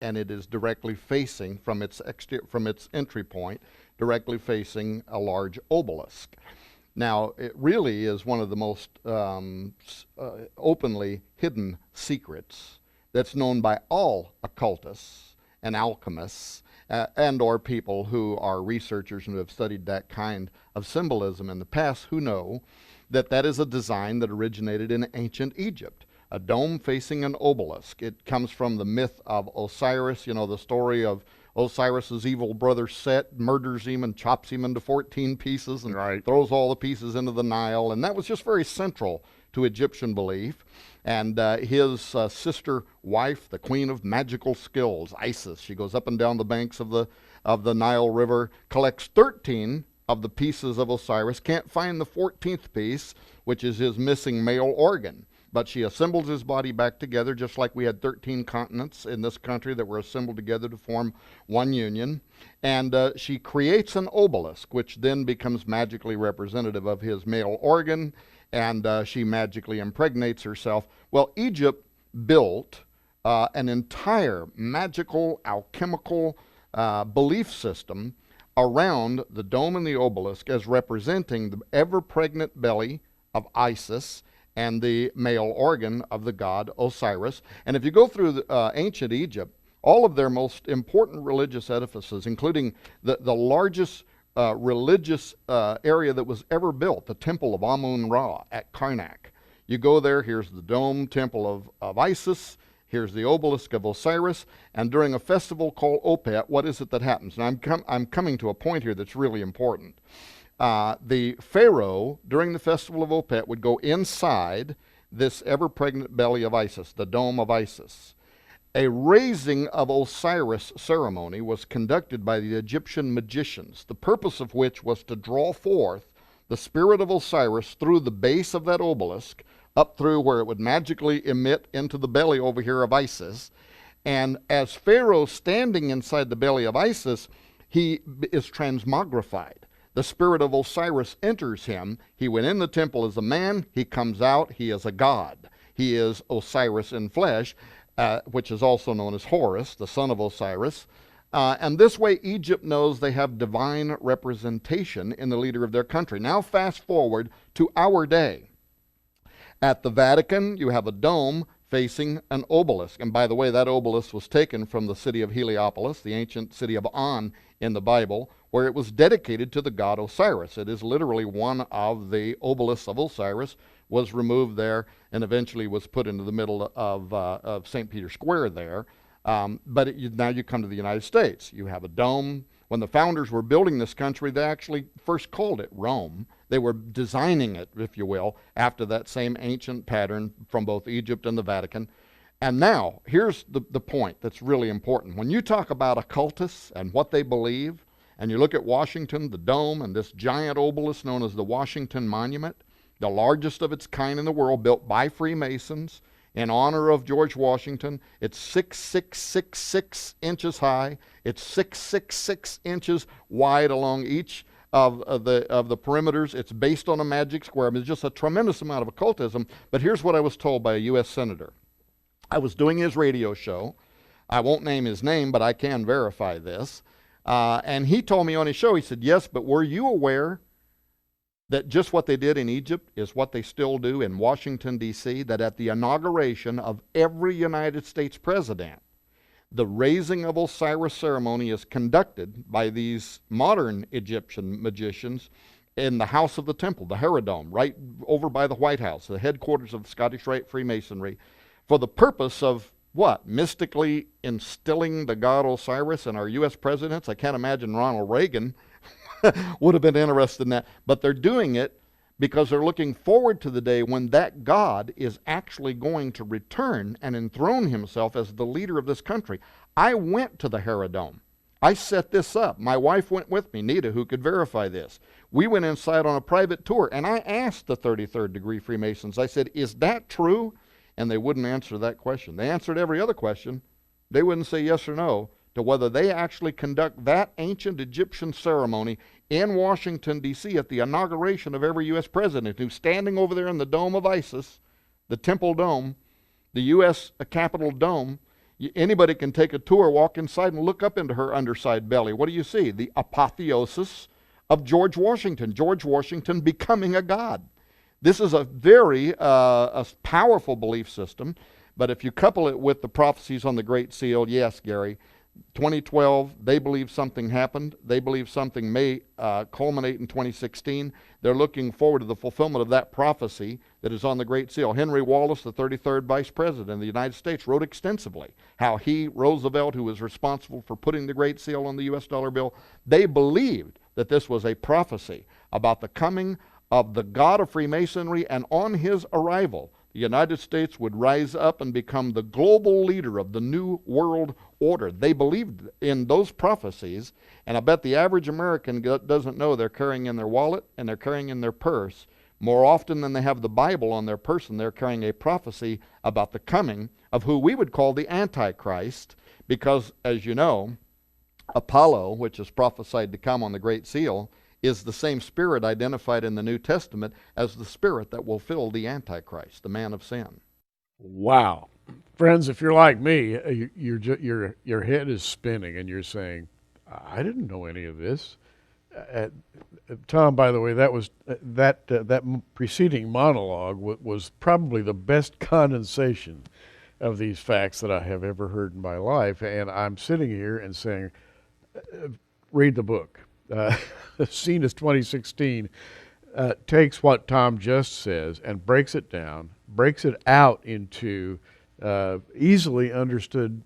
and it is directly facing, from its entry point, directly facing a large obelisk. Now, it really is one of the most openly hidden secrets that's known by all occultists and alchemists and or people who are researchers and who have studied that kind of symbolism in the past, who know that that is a design that originated in ancient Egypt. A dome facing an obelisk. It comes from the myth of Osiris, the story of Osiris's evil brother Set murders him and chops him into 14 pieces and throws all the pieces into the Nile. And that was just very central to Egyptian belief. And his sister wife, the queen of magical skills, Isis, she goes up and down the banks of the Nile River, collects 13 of the pieces of Osiris, can't find the 14th piece, which is his missing male organ. But she assembles his body back together, just like we had 13 continents in this country that were assembled together to form one union. And she creates an obelisk, which then becomes magically representative of his male organ, and she magically impregnates herself. Well, Egypt built an entire magical, alchemical belief system around the dome and the obelisk as representing the ever-pregnant belly of Isis and the male organ of the god Osiris. And if you go through ancient Egypt, all of their most important religious edifices, including the largest religious area that was ever built, the temple of Amun-Ra at Karnak. You go there, here's the dome temple of Isis, here's the obelisk of Osiris, and during a festival called Opet, what is it that happens? And I'm coming to a point here that's really important. The pharaoh, during the festival of Opet, would go inside this ever-pregnant belly of Isis, the dome of Isis. A raising of Osiris ceremony was conducted by the Egyptian magicians, the purpose of which was to draw forth the spirit of Osiris through the base of that obelisk, up through where it would magically emit into the belly over here of Isis. And as Pharaoh standing inside the belly of Isis, he is transmogrified. The spirit of Osiris enters him. He went in the temple as a man. He comes out. He is a god. He is Osiris in flesh, which is also known as Horus, the son of Osiris. And this way, Egypt knows they have divine representation in the leader of their country. Now fast forward to our day. At the Vatican, you have a dome facing an obelisk. And by the way, that obelisk was taken from the city of Heliopolis, the ancient city of On in the Bible, where it was dedicated to the god Osiris. It is literally one of the obelisks of Osiris, was removed there, and eventually was put into the middle of St. Peter's Square there. But now you come to the United States. You have a dome. When the founders were building this country, they actually first called it Rome. They were designing it, if you will, after that same ancient pattern from both Egypt and the Vatican. And now, here's the point that's really important. When you talk about occultists and what they believe, and you look at Washington, the dome, and this giant obelisk known as the Washington Monument, the largest of its kind in the world, built by Freemasons in honor of George Washington. It's 6,666 inches high. It's 666 inches wide along each of the perimeters. It's based on a magic square. I mean, it's just a tremendous amount of occultism. But here's what I was told by a U.S. senator. I was doing his radio show. I won't name his name, but I can verify this. And he told me on his show, he said, yes, but were you aware that just what they did in Egypt is what they still do in Washington, D.C., that at the inauguration of every United States president, the raising of Osiris ceremony is conducted by these modern Egyptian magicians in the House of the Temple, the Herodome, right over by the White House, the headquarters of the Scottish Rite Freemasonry, for the purpose of what? Mystically instilling the god Osiris in our U.S. presidents? I can't imagine Ronald Reagan would have been interested in that. But they're doing it because they're looking forward to the day when that God is actually going to return and enthrone himself as the leader of this country. I went to the Herodome. I set this up. My wife went with me, Nita, who could verify this. We went inside on a private tour, and I asked the 33rd degree Freemasons, I said, is that true? And they wouldn't answer that question. They answered every other question. They wouldn't say yes or no to whether they actually conduct that ancient Egyptian ceremony in Washington, D.C. at the inauguration of every U.S. president who's standing over there in the dome of Isis, the Temple Dome, the U.S. Capitol Dome. Anybody can take a tour, walk inside, and look up into her underside belly. What do you see? The apotheosis of George Washington. George Washington becoming a god. This is a very a powerful belief system, but if you couple it with the prophecies on the Great Seal, yes, Gary, 2012, they believe something happened. They believe something may culminate in 2016. They're looking forward to the fulfillment of that prophecy that is on the Great Seal. Henry Wallace, the 33rd Vice President of the United States, wrote extensively how he, Roosevelt, who was responsible for putting the Great Seal on the U.S. dollar bill, they believed that this was a prophecy about the coming of the God of Freemasonry, and on his arrival, the United States would rise up and become the global leader of the new world order. They believed in those prophecies, and I bet the average American doesn't know they're carrying in their wallet and they're carrying in their purse. More often than they have the Bible on their person, they're carrying a prophecy about the coming of who we would call the Antichrist, because, as you know, Apollo, which is prophesied to come on the Great Seal, is the same spirit identified in the New Testament as the spirit that will fill the Antichrist, the man of sin. Wow. Friends, if you're like me, your head is spinning and you're saying, I didn't know any of this. Tom, by the way, that preceding monologue was probably the best condensation of these facts that I have ever heard in my life. And I'm sitting here and saying, read the book. Seen as 2016 takes what Tom just says and breaks it down, breaks it out into easily understood